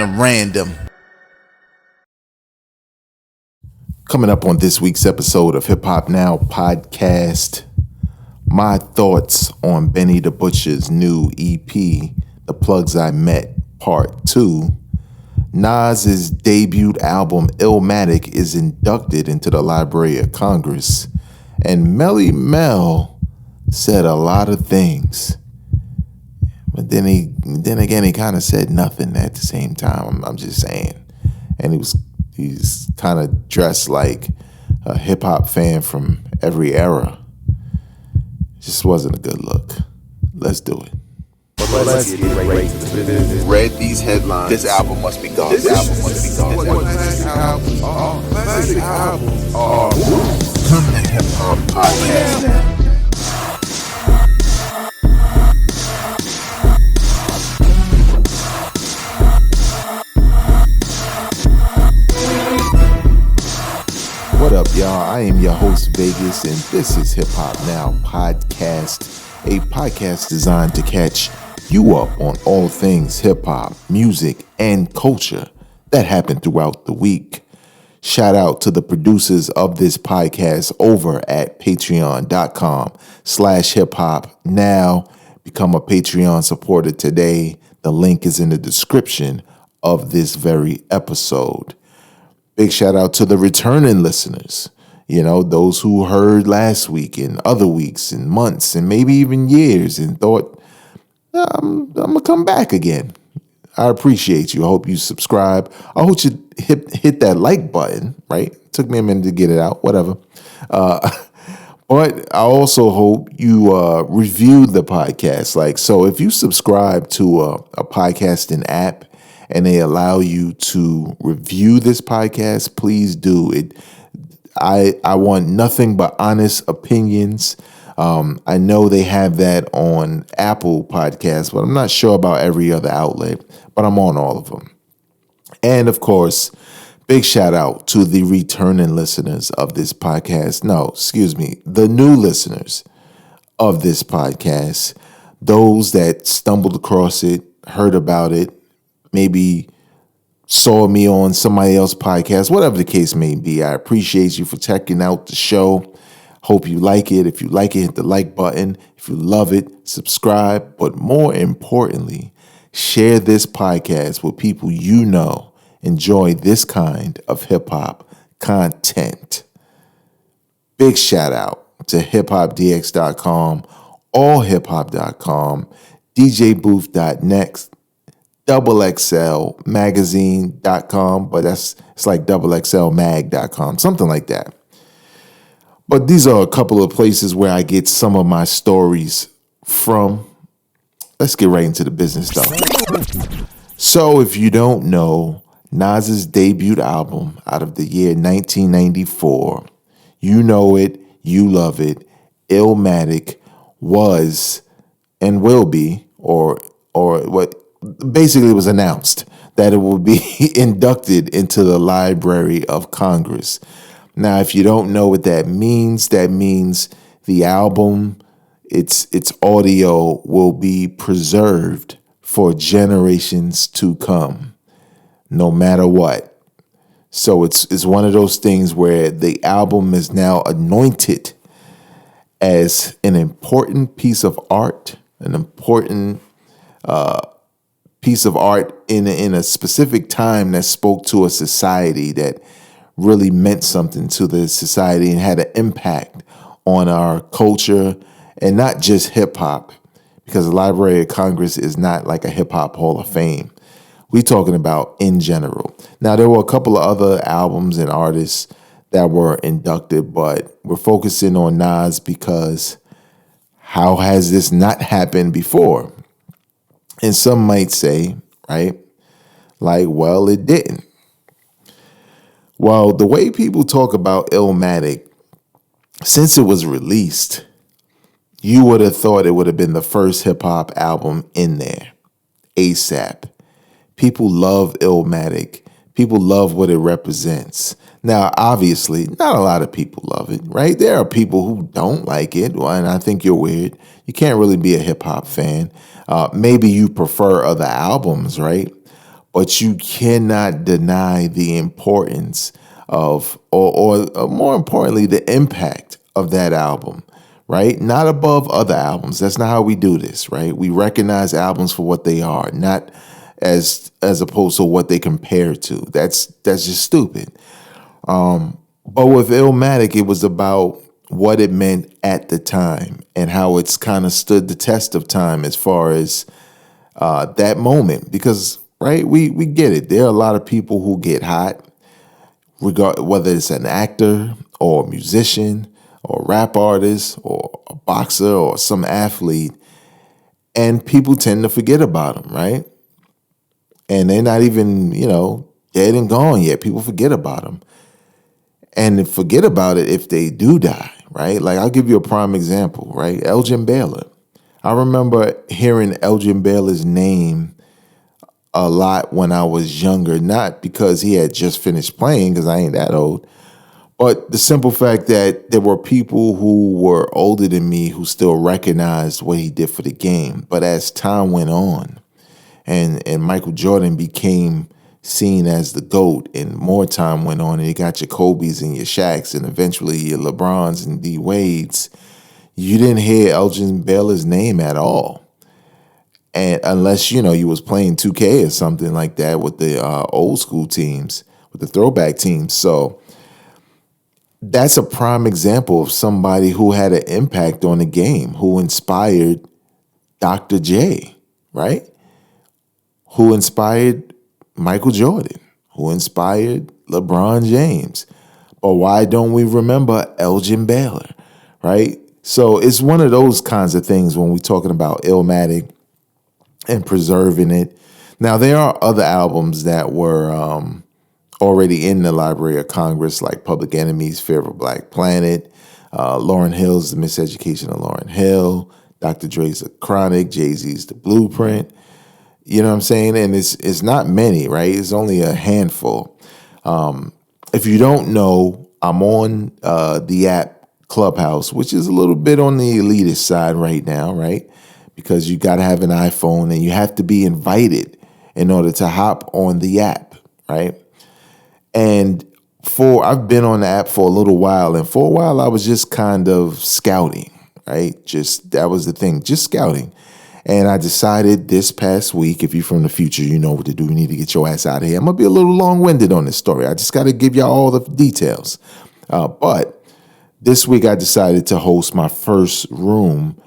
kind of random. Coming up on this week's episode of Hip Hop Now podcast, my thoughts on Benny the Butcher's new EP, The Plugs I Met, Part 2. Nas's debut album, Illmatic, is inducted into the Library of Congress. And Melle Mel said a lot of things. But then again, he kind of said nothing at the same time. I'm just saying. And he's kind of dressed like a hip hop fan from every era. Just wasn't a good look. Let's do it. Let's get right to the business. Read these headlines. This album must be gone. This album must be gone. Classic album. Come to Hip Hop Podcast. What up, y'all? I am your host, Vegas, and this is Hip Hop Now Podcast, a podcast designed to catch you up on all things hip hop, music, and culture that happened throughout the week. Shout out to the producers of this podcast over at patreon.com/hiphopnow. Become a Patreon supporter today. The link is in the description of this very episode. Big shout out to the returning listeners. You know, those who heard last week and other weeks and months and maybe even years and thought, I'm going to come back again. I appreciate you. I hope you subscribe. I hope you hit that like button, right? Took me a minute to get it out, whatever. But I also hope you review the podcast. So if you subscribe to a podcasting app and they allow you to review this podcast, please do it. I want nothing but honest opinions. I know they have that on Apple Podcasts, but I'm not sure about every other outlet, but I'm on all of them. And of course, big shout out to the returning listeners of this podcast. The new listeners of this podcast, those that stumbled across it, heard about it, maybe saw me on somebody else's podcast, whatever the case may be. I appreciate you for checking out the show. Hope you like it. If you like it, hit the like button. If you love it, subscribe. But more importantly, share this podcast with people you know enjoy this kind of hip-hop content. Big shout out to hiphopdx.com, allhiphop.com, djbooth.net, XXLmagazine.com, but it's like XXLmag.com, something like that. But these are a couple of places where I get some of my stories from. Let's get right into the business stuff. So if you don't know, Nas's debut album out of the year 1994, you know it, you love it, Illmatic, was and will be, or what basically was announced that it will be inducted into the Library of Congress. Now, if you don't know what that means the album, its audio will be preserved for generations to come, no matter what. So it's one of those things where the album is now anointed as an important piece of art, an important piece of art in a specific time that spoke to a society that really meant something to the society and had an impact on our culture, and not just hip hop, because the Library of Congress is not like a hip hop Hall of Fame. We're talking about in general. Now, there were a couple of other albums and artists that were inducted, but we're focusing on Nas because how has this not happened before? And some might say, right, like, well, it didn't. Well, the way people talk about Illmatic, since it was released, you would have thought it would have been the first hip-hop album in there, ASAP. People love Illmatic. People love what it represents. Now, obviously, not a lot of people love it, right? There are people who don't like it, and I think you're weird. You can't really be a hip-hop fan. Maybe you prefer other albums, right? but you cannot deny the importance of, or more importantly, the impact of that album, right? Not above other albums. That's not how we do this, right? We recognize albums for what they are, not as opposed to what they compare to. That's just stupid. But with Illmatic, it was about what it meant at the time and how it's kind of stood the test of time as far as that moment. Because, right, we get it. There are a lot of people who get hot, whether it's an actor or a musician or a rap artist or a boxer or some athlete, and people tend to forget about them, right? And they're not even, dead and gone yet. People forget about them. And forget about it if they do die, right? Like, I'll give you a prime example, right? Elgin Baylor. I remember hearing Elgin Baylor's name a lot when I was younger, not because he had just finished playing, because I ain't that old, but the simple fact that there were people who were older than me who still recognized what he did for the game. But as time went on and Michael Jordan became seen as the GOAT, and more time went on, and you got your Kobe's and your Shaqs and eventually your LeBrons and D Wade's, you didn't hear Elgin Baylor's name at all. And unless, you was playing 2K or something like that with the old school teams, with the throwback teams. So that's a prime example of somebody who had an impact on the game, who inspired Dr. J, right? Who inspired Michael Jordan, who inspired LeBron James. But why don't we remember Elgin Baylor, right? So it's one of those kinds of things when we're talking about Illmatic and preserving it. Now, there are other albums that were already in the Library of Congress, like Public Enemy's Fear of a Black Planet, Lauryn Hill's The Miseducation of Lauryn Hill, Dr. Dre's The Chronic, Jay-Z's The Blueprint. You know what I'm saying? And it's not many, right? It's only a handful. If you don't know, I'm on the app Clubhouse, which is a little bit on the elitist side right now, right? Because you got to have an iPhone and you have to be invited in order to hop on the app, right? And I've been on the app for a little while, and for a while I was just kind of scouting, right? That was the thing, just scouting. And I decided this past week, if you're from the future, you know what to do. You need to get your ass out of here. I'm going to be a little long-winded on this story. I just got to give y'all all the details. But this week I decided to host my first room,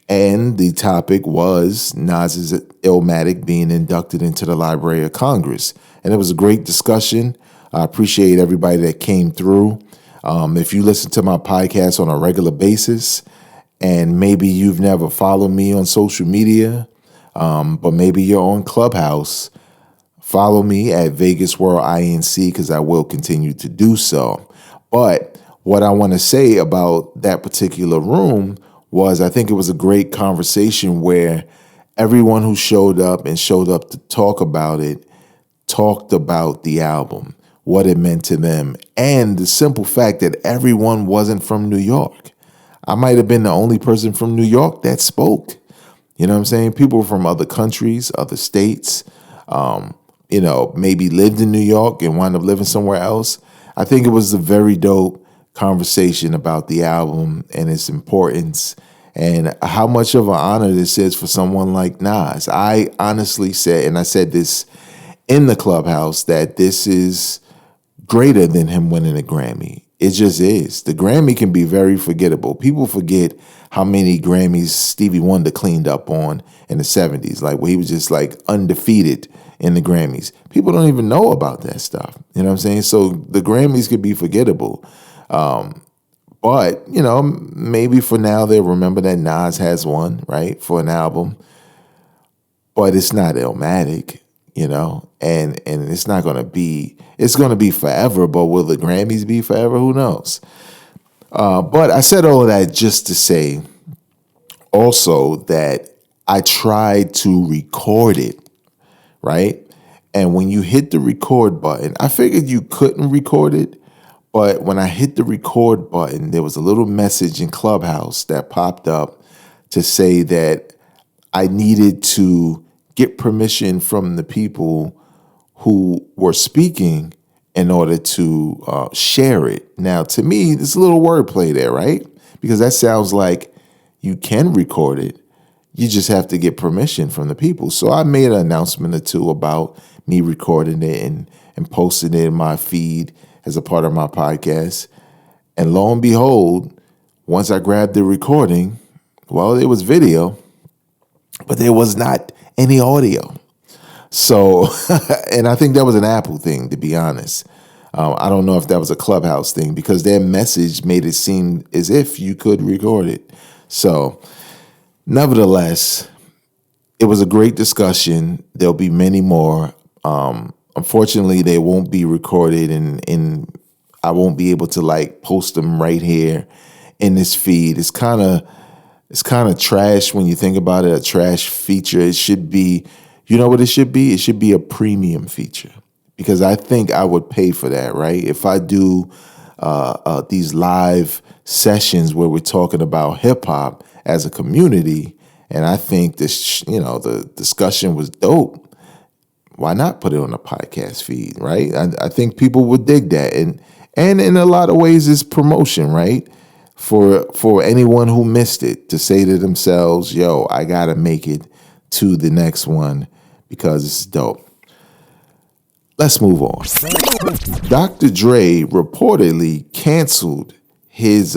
and the topic was Nas's Illmatic being inducted into the Library of Congress. And it was a great discussion. I appreciate everybody that came through. If you listen to my podcast on a regular basis, and maybe you've never followed me on social media, but maybe you're on Clubhouse, follow me at Vegas World INC, because I will continue to do so. But what I want to say about that particular room was, I think it was a great conversation where everyone who showed up to talk about it talked about the album, what it meant to them, and the simple fact that everyone wasn't from New York. I might have been the only person from New York that spoke. You know what I'm saying? People from other countries, other states, maybe lived in New York and wound up living somewhere else. I think it was a very dope conversation about the album and its importance and how much of an honor this is for someone like Nas. I honestly said, and I said this in the Clubhouse, that this is greater than him winning a Grammy. It just is. The Grammy can be very forgettable. People forget how many Grammys Stevie Wonder cleaned up on in the 70s, like where he was just like undefeated in the Grammys. People don't even know about that stuff. You know what I'm saying? So the Grammys could be forgettable. But, maybe for now they'll remember that Nas has one, right, for an album. But it's not Illmatic, and it's not going to be, it's going to be forever, but will the Grammys be forever? Who knows? But I said all of that just to say also that I tried to record it, right? And when you hit the record button, I figured you couldn't record it. But when I hit the record button, there was a little message in Clubhouse that popped up to say that I needed to get permission from the people who were speaking in order to share it. Now, to me, there's a little wordplay there, right? Because that sounds like you can record it. You just have to get permission from the people. So I made an announcement or two about me recording it and posting it in my feed as a part of my podcast. And lo and behold, once I grabbed the recording, well, it was video, but there was not any audio. So, and I think that was an Apple thing, to be honest. I don't know if that was a Clubhouse thing, because their message made it seem as if you could record it. So, nevertheless, it was a great discussion. There'll be many more. Unfortunately, they won't be recorded, and I won't be able to like post them right here in this feed. It's kind of trash when you think about it. A trash feature. It should be, you know what it should be? It should be a premium feature, because I think I would pay for that, right? If I do these live sessions where we're talking about hip hop as a community, and I think this, the discussion was dope, why not put it on a podcast feed, right? I think people would dig that, and in a lot of ways, it's promotion, right? For anyone who missed it, to say to themselves, "Yo, I gotta make it to the next one because it's dope." Let's move on. Dr. Dre reportedly canceled his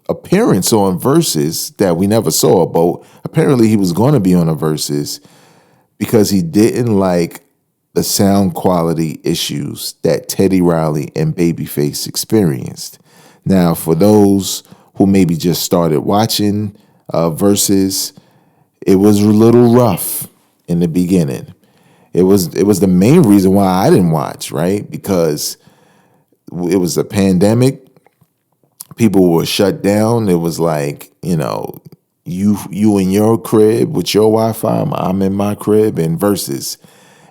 appearance on Versus that we never saw, but apparently he was going to be on a Versus because he didn't like the sound quality issues that Teddy Riley and Babyface experienced. Now, for those who maybe just started watching Versus, it was a little rough in the beginning. It was the main reason why I didn't watch, right? Because it was a pandemic. People were shut down. It was like, you in your crib with your Wi-Fi, I'm in my crib, and Versus.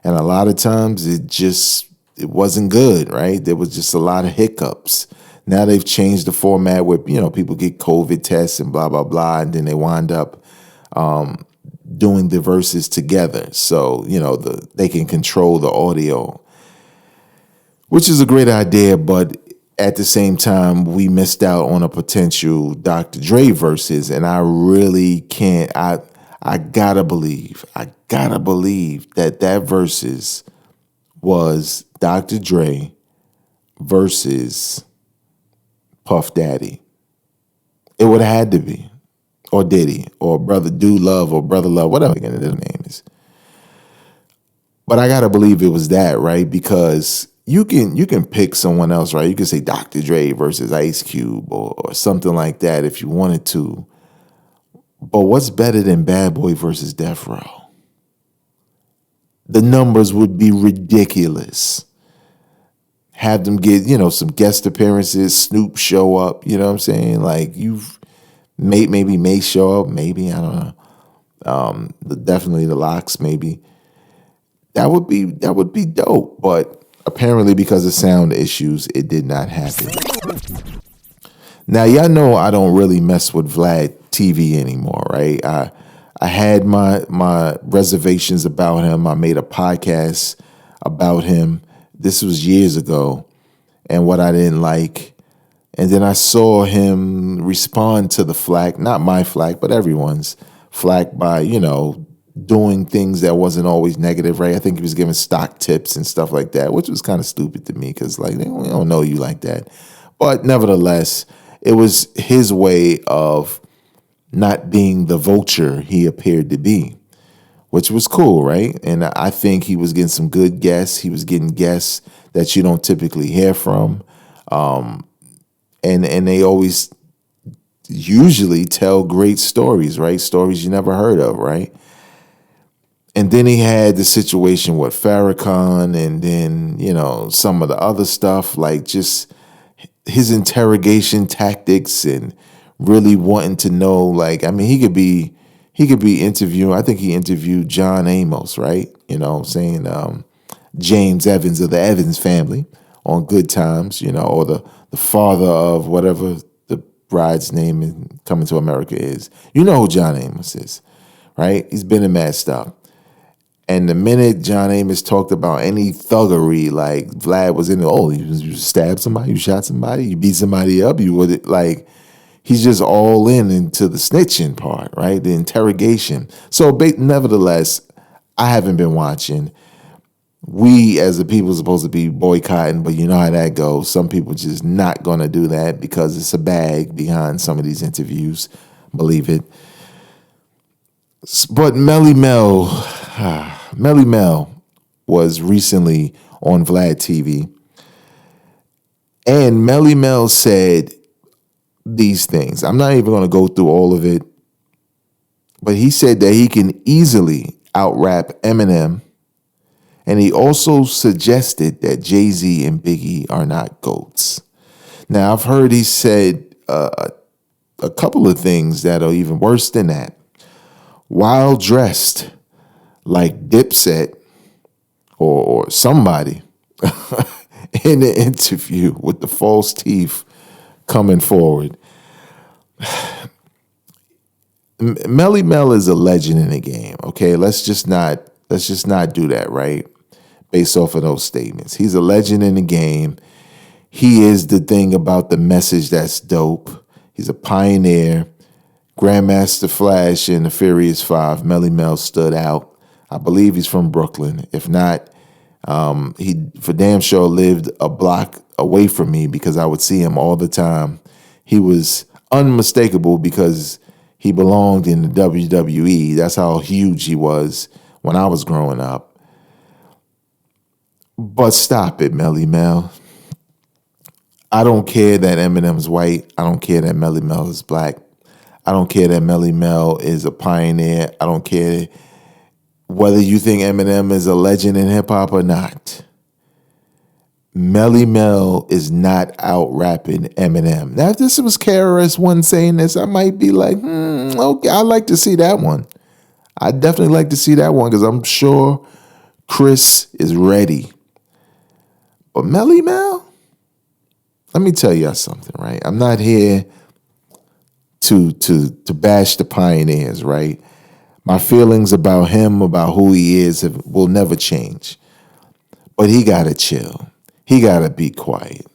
And a lot of times it wasn't good, right? There was just a lot of hiccups. Now they've changed the format where, people get COVID tests and blah, blah, blah, and then they wind up doing the Verses together. So, they can control the audio, which is a great idea, but at the same time, we missed out on a potential Dr. Dre Versus, and I really can't. I gotta believe that Versus was Dr. Dre versus Puff Daddy. It would have had to be, or Diddy, or Brother Do Love, or Brother Love, whatever his name is. But I gotta believe it was that, right? Because you can pick someone else, right? You can say Dr. Dre versus Ice Cube or something like that if you wanted to. But what's better than Bad Boy versus Death Row? The numbers would be ridiculous. Have them get, some guest appearances, Snoop show up, you know what I'm saying? Like maybe May show up, maybe, I don't know. Definitely the Locks, maybe. That would be dope, but apparently, because of sound issues, it did not happen. Now, y'all know I don't really mess with Vlad TV anymore, right? I had my reservations about him. I made a podcast about him. This was years ago, and what I didn't like. And then I saw him respond to the flack, not my flack, but everyone's flack by, doing things that wasn't always negative, right? I think he was giving stock tips and stuff like that, which was kind of stupid to me because, like, they don't know you like that. But nevertheless, it was his way of not being the vulture he appeared to be, which was cool, right? And I think he was getting some good guests. He was getting guests that you don't typically hear from. And they always usually tell great stories, right? Stories you never heard of, right? And then he had the situation with Farrakhan, and then, some of the other stuff, like just his interrogation tactics and really wanting to know, like, I mean, he could be interviewing, I think he interviewed John Amos, right? Saying James Evans of the Evans family on Good Times, or the father of whatever the bride's name in Coming to America is. You know who John Amos is, right? He's been in mad stuff. And the minute John Amos talked about any thuggery, like Vlad was in it, oh, you stabbed somebody, you shot somebody, you beat somebody up, you would it, like, he's just all in into the snitching part, right? The interrogation. So nevertheless, I haven't been watching. We as the people are supposed to be boycotting, but you know how that goes. Some people just not going to do that because it's a bag behind some of these interviews. Believe it. But Melle Mel was recently on Vlad TV. And Melle Mel said these things. I'm not even going to go through all of it. But he said that he can easily out-rap Eminem. And he also suggested that Jay-Z and Biggie are not GOATs. Now, I've heard he said a couple of things that are even worse than that. While dressed like Dipset or somebody in the interview with the false teeth coming forward. Melle Mel is a legend in the game, okay? Let's just not do that, right? Based off of those statements. He's a legend in the game. He is the thing about the message that's dope. He's a pioneer. Grandmaster Flash in the Furious 5, Melle Mel stood out. I believe he's from Brooklyn. If not, he for damn sure lived a block away from me because I would see him all the time. He was unmistakable because he belonged in the WWE. That's how huge he was when I was growing up. But stop it, Melle Mel. I don't care that Eminem's white. I don't care that Melle Mel is black. I don't care that Melle Mel is a pioneer. I don't care whether you think Eminem is a legend in hip hop or not. Melle Mel is not out rapping Eminem. Now, if this was KRS-One saying this, I might be like, okay, I'd like to see that one. I'd definitely like to see that one because I'm sure Chris is ready. But Melle Mel, let me tell y'all something, right? I'm not here to bash the pioneers, right? My feelings about him, about who he is, will never change. But he gotta chill. He gotta be quiet.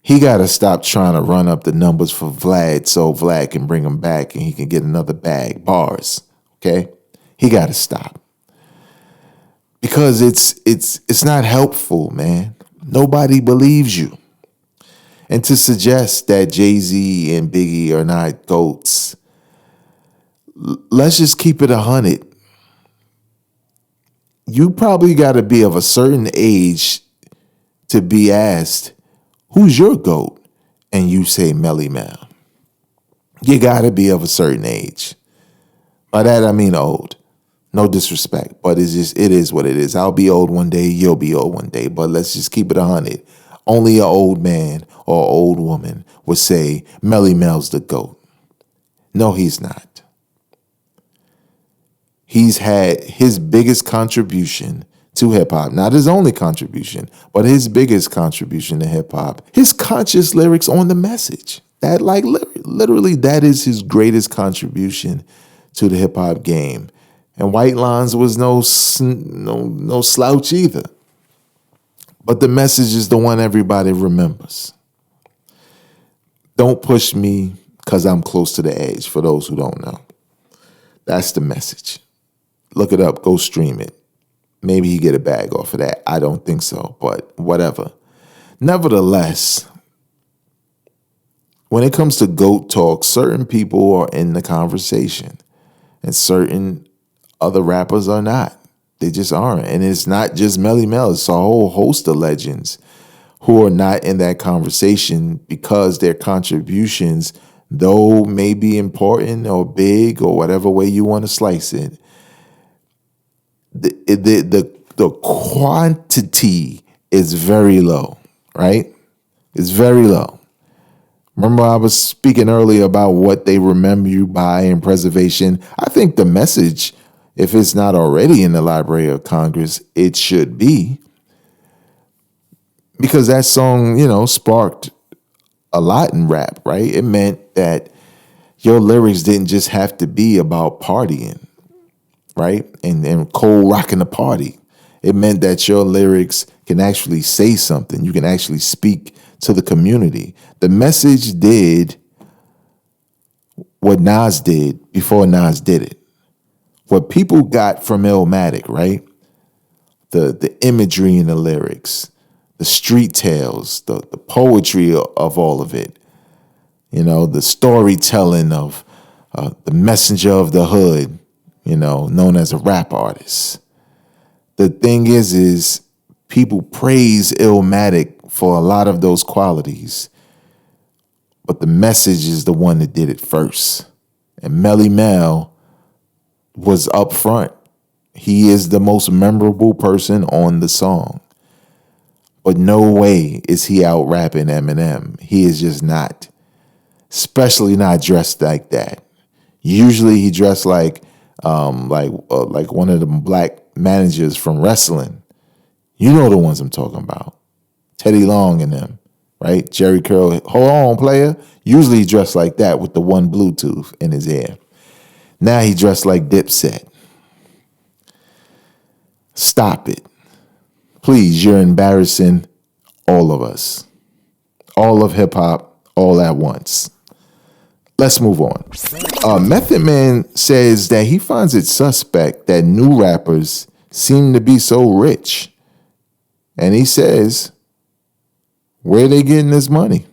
He gotta stop trying to run up the numbers for Vlad so Vlad can bring him back and he can get another bag, bars. Okay? He gotta stop. Because it's not helpful, man. Nobody believes you. And to suggest that Jay-Z and Biggie are not GOATs, let's just keep it 100. You probably got to be of a certain age to be asked, who's your GOAT? And you say Melle Mel. You got to be of a certain age. By that, I mean old. No disrespect, but it is what it is. I'll be old one day, you'll be old one day, but let's just keep it 100. Only an old man or old woman would say Melle Mel's the GOAT. No, he's not. He's had his biggest contribution to hip-hop, not his only contribution, but his biggest contribution to hip-hop, his conscious lyrics on the message. That, like, literally, that is his greatest contribution to the hip-hop game. And White Lines was no slouch either. But the message is the one everybody remembers. Don't push me because I'm close to the edge, for those who don't know. That's the message. Look it up. Go stream it. Maybe he get a bag off of that. I don't think so, but whatever. Nevertheless, when it comes to GOAT talk, certain people are in the conversation and certain other rappers are not. They just aren't. And it's not just Melle Mel. It's a whole host of legends who are not in that conversation because their contributions, though may be important or big or whatever way you want to slice it, the quantity is very low, right? It's very low. Remember I was speaking earlier about what they remember you by and preservation. I think the message, if it's not already in the Library of Congress, it should be. Because that song, sparked a lot in rap, right? It meant that your lyrics didn't just have to be about partying. right? And cold rocking the party. It meant that your lyrics can actually say something. You can actually speak to the community. The Message did what Nas did before Nas did it. What people got from Illmatic, right? The imagery in the lyrics, the street tales, the poetry of all of it, the storytelling of the messenger of the hood, known as a rap artist. The thing is people praise Illmatic for a lot of those qualities, but the Message is the one that did it first. And Melle Mel was up front. He is the most memorable person on the song. But no way is he out rapping Eminem. He is just not. Especially not dressed like that. Usually he dressed like one of them black managers from wrestling. You know the ones I'm talking about. Teddy Long and them, right? Jerry Curl. Hold on, player. Usually he dressed like that with the one Bluetooth in his ear. Now he dressed like Dipset. Stop it. Please, you're embarrassing all of us. All of hip hop, all at once. Let's move on. Method Man says that he finds it suspect that new rappers seem to be so rich. And he says, where they getting this money?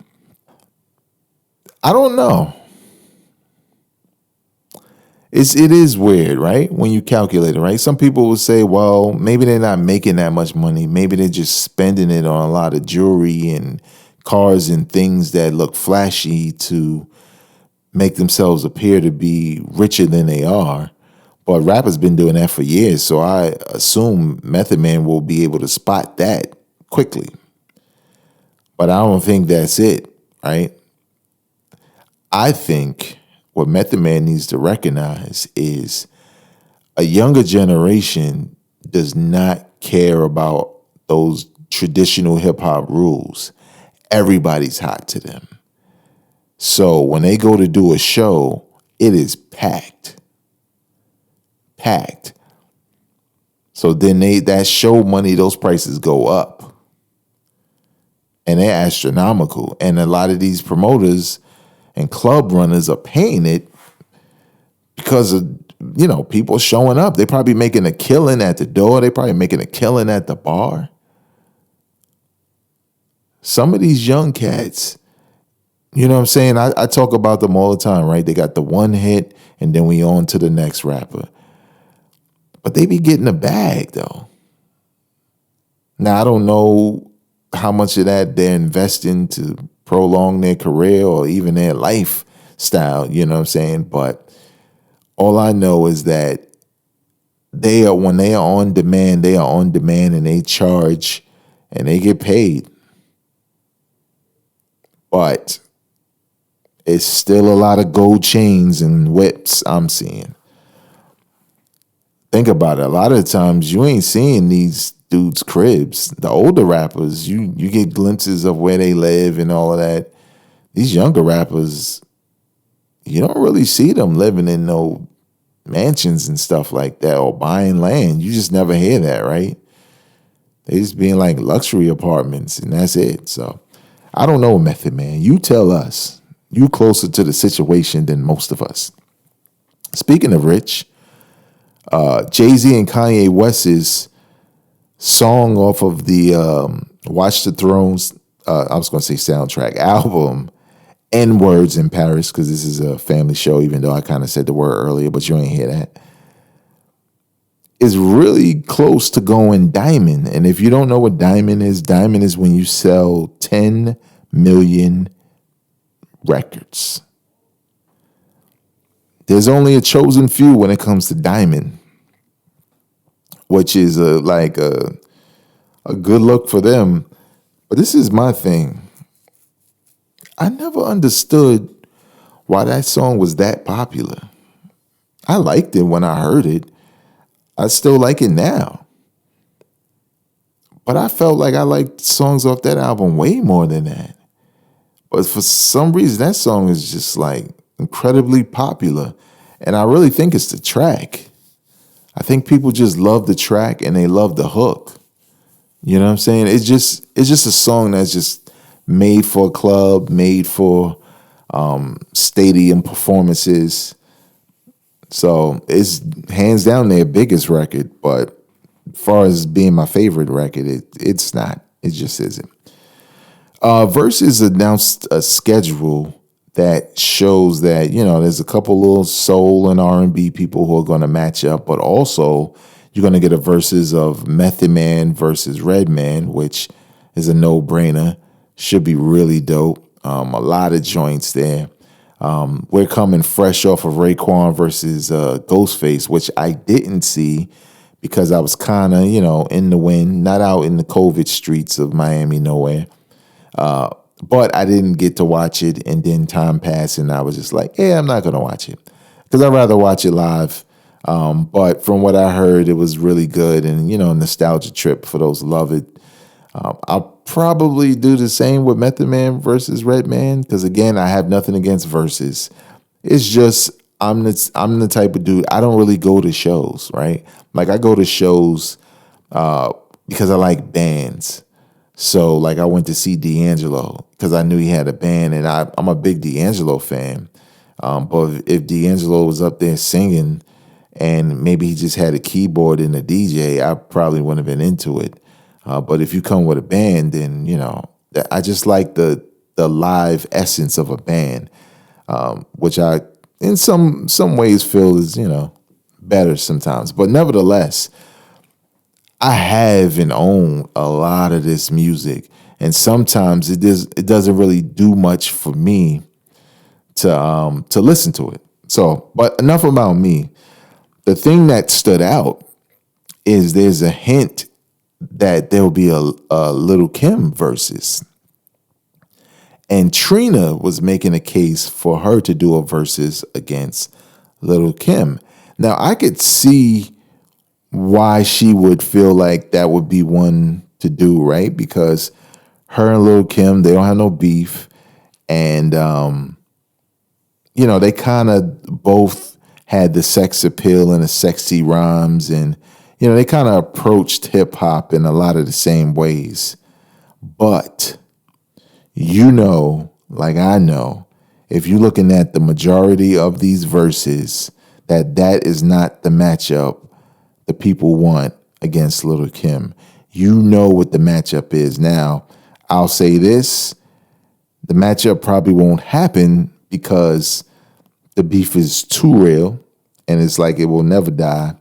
I don't know. It is weird, right? When you calculate it, right? Some people will say, well, maybe they're not making that much money. Maybe they're just spending it on a lot of jewelry and cars and things that look flashy to make themselves appear to be richer than they are. But rappers been doing that for years, so I assume Method Man will be able to spot that quickly. But I don't think that's it, right? I think what Method Man needs to recognize is a younger generation does not care about those traditional hip hop rules. Everybody's hot to them. So when they go to do a show, it is packed. Packed. So then that show money, those prices go up. And they're astronomical. And a lot of these promoters and club runners are paying it because of, people showing up. They're probably making a killing at the door. They're probably making a killing at the bar. Some of these young cats, you know what I'm saying? I talk about them all the time, right? They got the one hit and then we on to the next rapper. But they be getting a bag, though. Now, I don't know how much of that they're investing to prolong their career or even their lifestyle, you know what I'm saying? But all I know is that when they are on demand, they are on demand and they charge and they get paid. But it's still a lot of gold chains and whips I'm seeing. Think about it. A lot of the times you ain't seeing these dudes' cribs. The older rappers, you get glimpses of where they live and all of that. These younger rappers, you don't really see them living in no mansions and stuff like that or buying land. You just never hear that, right? They just be in like luxury apartments and that's it. So I don't know, Method Man. You tell us. You closer to the situation than most of us. Speaking of rich, Jay-Z and Kanye West's song off of the Watch the Thrones, I was going to say soundtrack, album, N-Words in Paris, because this is a family show, even though I kind of said the word earlier, but you ain't hear that, is really close to going diamond. And if you don't know what diamond is when you sell 10 million records. There's only a chosen few when it comes to diamond, which is a good look for them. But this is my thing. I never understood why that song was that popular. I liked it when I heard it. I still like it now. But I felt like I liked songs off that album way more than that. But for some reason, that song is just like incredibly popular. And I really think it's the track. I think people just love the track and they love the hook. You know what I'm saying? It's just a song that's just made for a club, made for stadium performances. So it's hands down their biggest record, but as far as being my favorite record, it's not. It just isn't. Versus announced a schedule that shows that, there's a couple little soul and R&B people who are going to match up, but also you're going to get a versus of Method Man versus Redman, which is a no-brainer. Should be really dope. A lot of joints there. We're coming fresh off of Raekwon versus Ghostface, which I didn't see because I was kind of, in the wind, not out in the COVID streets of Miami nowhere. But I didn't get to watch it, and then time passed, and I was just like, yeah, I'm not going to watch it because I'd rather watch it live. But from what I heard, it was really good and, nostalgia trip for those who love it. I'll probably do the same with Method Man versus Redman because, again, I have nothing against verses. It's just I'm the type of dude, I don't really go to shows, right? Like I go to shows because I like bands. So like I went to see D'Angelo because I knew he had a band and I'm a big D'Angelo fan. But if D'Angelo was up there singing and maybe he just had a keyboard and a DJ, I probably wouldn't have been into it. But if you come with a band, then, I just like the live essence of a band, which I, in some ways, feel is, better sometimes. But nevertheless, I have and own a lot of this music. And sometimes it doesn't really do much for me to listen to it. So, but enough about me. The thing that stood out is there's a hint that there'll be a Lil' Kim versus. And Trina was making a case for her to do a versus against Lil' Kim. Now, I could see why she would feel like that would be one to do, right? Because her and Lil' Kim, they don't have no beef. And, they kind of both had the sex appeal and the sexy rhymes and, they kind of approached hip hop in a lot of the same ways. But, like I know, if you're looking at the majority of these verses, that is not the matchup the people want against Lil' Kim. You know what the matchup is. Now, I'll say this, the matchup probably won't happen because the beef is too real and it's like it will never die.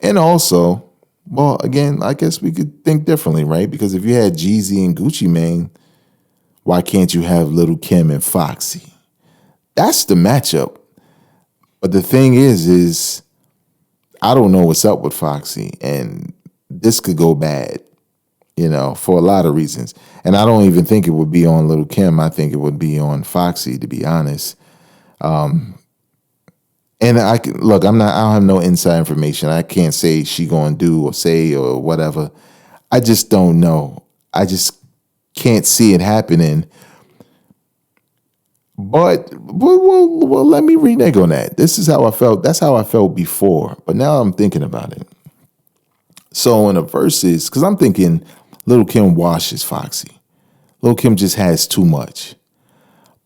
And also, well, again, I guess we could think differently, right? Because if you had Jeezy and Gucci Mane, why can't you have Lil' Kim and Foxy? That's the matchup. But the thing is I don't know what's up with Foxy, and this could go bad, for a lot of reasons. And I don't even think it would be on Lil' Kim. I think it would be on Foxy, to be honest. And I don't have no inside information. I can't say she gonna do or say or whatever. I just don't know. I just can't see it happening. But well, let me renege on that. This is how I felt. That's how I felt before. But now I'm thinking about it. So in the verses, because I'm thinking Lil' Kim washes Foxy. Lil' Kim just has too much.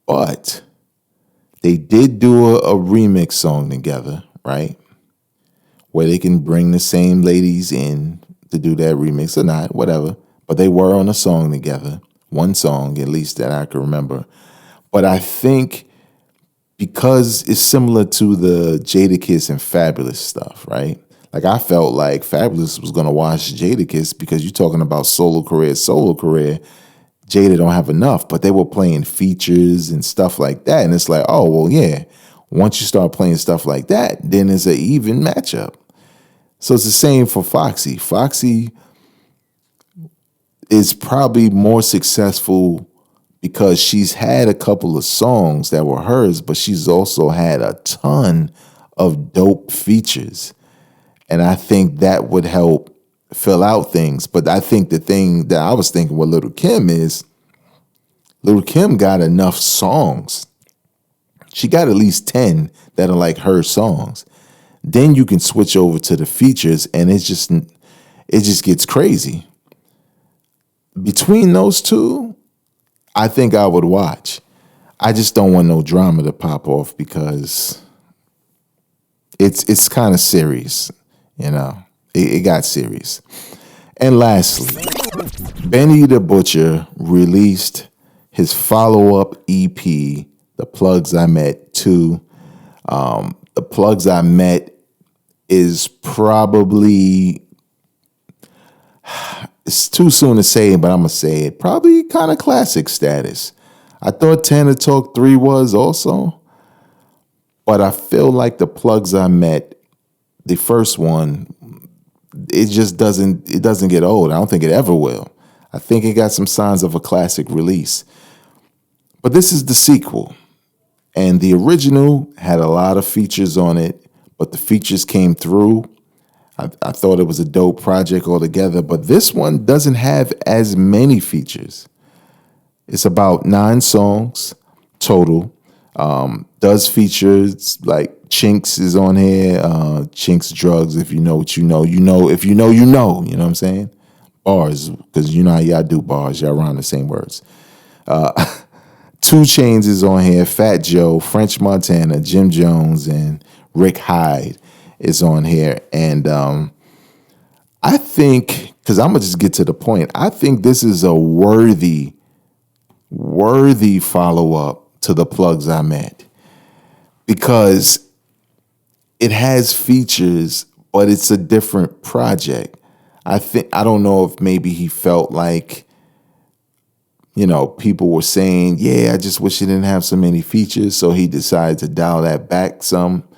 But they did do a remix song together, right? Where they can bring the same ladies in to do that remix or not, whatever. But they were on a song together. One song, at least, that I can remember. But I think because it's similar to the Jadakiss and Fabulous stuff, right? Like I felt like Fabulous was going to wash Jadakiss because you're talking about solo career. Jada don't have enough, but they were playing features and stuff like that. And it's like, oh, well, yeah, once you start playing stuff like that, then it's an even matchup. So it's the same for Foxy. Foxy is probably more successful because she's had a couple of songs that were hers, but she's also had a ton of dope features. And I think that would help fill out things. But I think the thing that I was thinking with Lil' Kim is Lil' Kim got enough songs. She got at least 10 that are like her songs. Then you can switch over to the features, and it just gets crazy. Between those two, I think I would watch. I just don't want no drama to pop off because it's kind of serious, you know. It got serious. And lastly, Benny the Butcher released his follow-up EP, The Plugs I Met 2. The Plugs I Met is probably, it's too soon to say it, but I'm going to say it, probably kind of classic status. I thought Tana Talk 3 was also, but I feel like The Plugs I Met, the first one, it just doesn't get old. I don't think it ever will. I think it got some signs of a classic release. But this is the sequel. And the original had a lot of features on it, but the features came through. I thought it was a dope project altogether, but this one doesn't have as many features. It's about 9 songs total. Does features like Chinks is on here. Chinks Drugs, if you know what you know. You know, if you know, you know. You know what I'm saying? Bars, because you know how y'all do bars. Y'all rhyme the same words. 2 Chainz is on here. Fat Joe, French Montana, Jim Jones, and Rick Hyde is on here. And I think, because I'm going to just get to the point, I think this is a worthy follow-up to The Plugs I Met. Because it has features, but it's a different project. I don't know if maybe he felt like, you know, people were saying, yeah, I just wish it didn't have so many features. So he decided to dial that back some.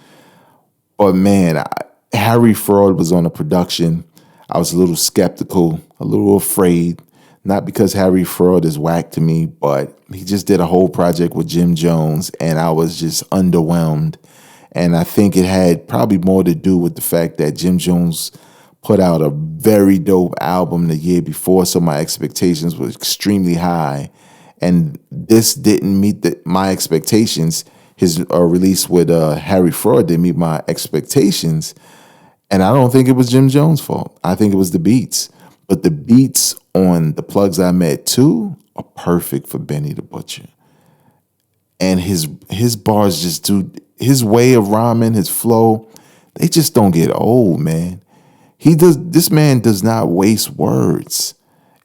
But man, Harry Fraud was on the production. I was a little skeptical, a little afraid. Not because Harry Fraud is whack to me, but he just did a whole project with Jim Jones, and I was just underwhelmed. And I think it had probably more to do with the fact that Jim Jones put out a very dope album the year before, so my expectations were extremely high. And this didn't meet my expectations. His release with Harry Fraud didn't meet my expectations. And I don't think it was Jim Jones' fault. I think it was the beats. But the beats on The Plugs I Met 2 are perfect for Benny the Butcher. And his bars just do, his way of rhyming, his flow, they just don't get old, man. This man does not waste words.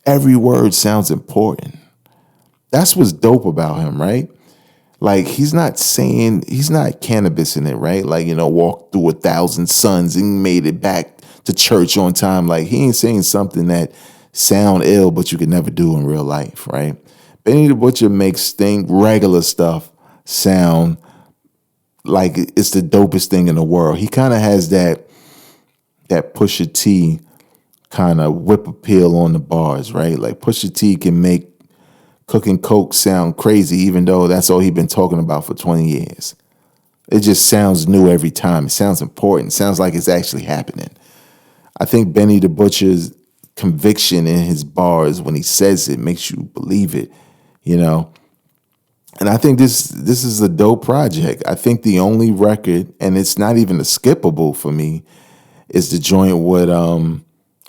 Every word sounds important. That's what's dope about him, right? Like, he's not cannabis in it, right? Like, you know, walked through 1,000 suns and made it back to church on time. Like, he ain't saying something that sound ill, but you could never do in real life, right? Benny the Butcher makes regular stuff sound like it's the dopest thing in the world. He kind of has that Pusha T kind of whip appeal on the bars, right? Like, Pusha T can make cooking coke sound crazy, even though that's all he's been talking about for 20 years. It just sounds new every time. It sounds important. It sounds like it's actually happening. I think Benny the Butcher's conviction in his bars when he says it makes you believe it, you know? And I think this is a dope project. I think the only record, and it's not even a skippable for me, is the joint with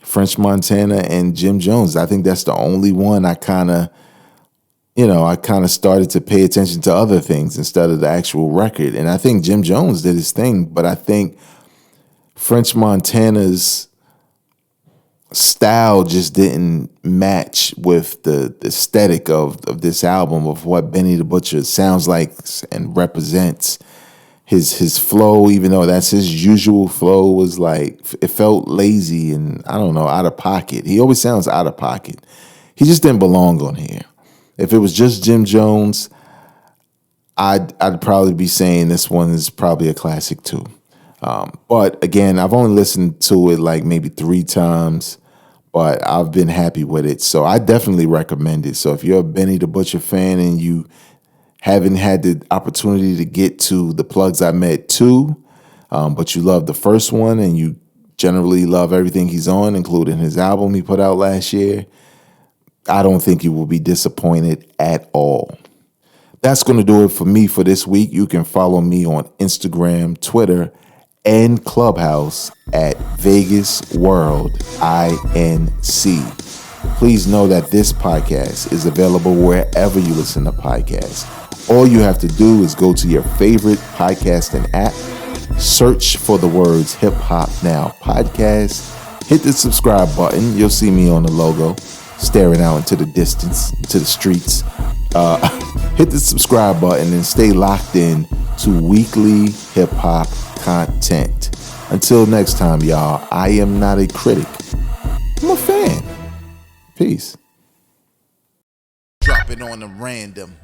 French Montana and Jim Jones. I think that's the only one I kind of started to pay attention to other things instead of the actual record. And I think Jim Jones did his thing, but I think French Montana's style just didn't match with the aesthetic of this album, of what Benny the Butcher sounds like and represents. His flow, even though that's his usual flow, was like, it felt lazy and, I don't know, out of pocket. He always sounds out of pocket. He just didn't belong on here. If it was just Jim Jones, I'd probably be saying this one is probably a classic too. But again, I've only listened to it like maybe 3 times, but I've been happy with it. So I definitely recommend it. So if you're a Benny the Butcher fan and you haven't had the opportunity to get to The Plugs I Met 2, but you love the first one and you generally love everything he's on, including his album he put out last year, I don't think you will be disappointed at all. That's going to do it for me for this week. You can follow me on Instagram, Twitter, and Clubhouse at Vegas World INC. Please know that this podcast is available wherever you listen to podcasts. All you have to do is go to your favorite podcasting app, search for the words Hip Hop Now Podcast, hit the subscribe button. You'll see me on the logo, staring out into the distance, into the streets. Hit the subscribe button and stay locked in to weekly hip hop content. Until next time, y'all, I am not a critic. I'm a fan. Peace. Drop it on the random.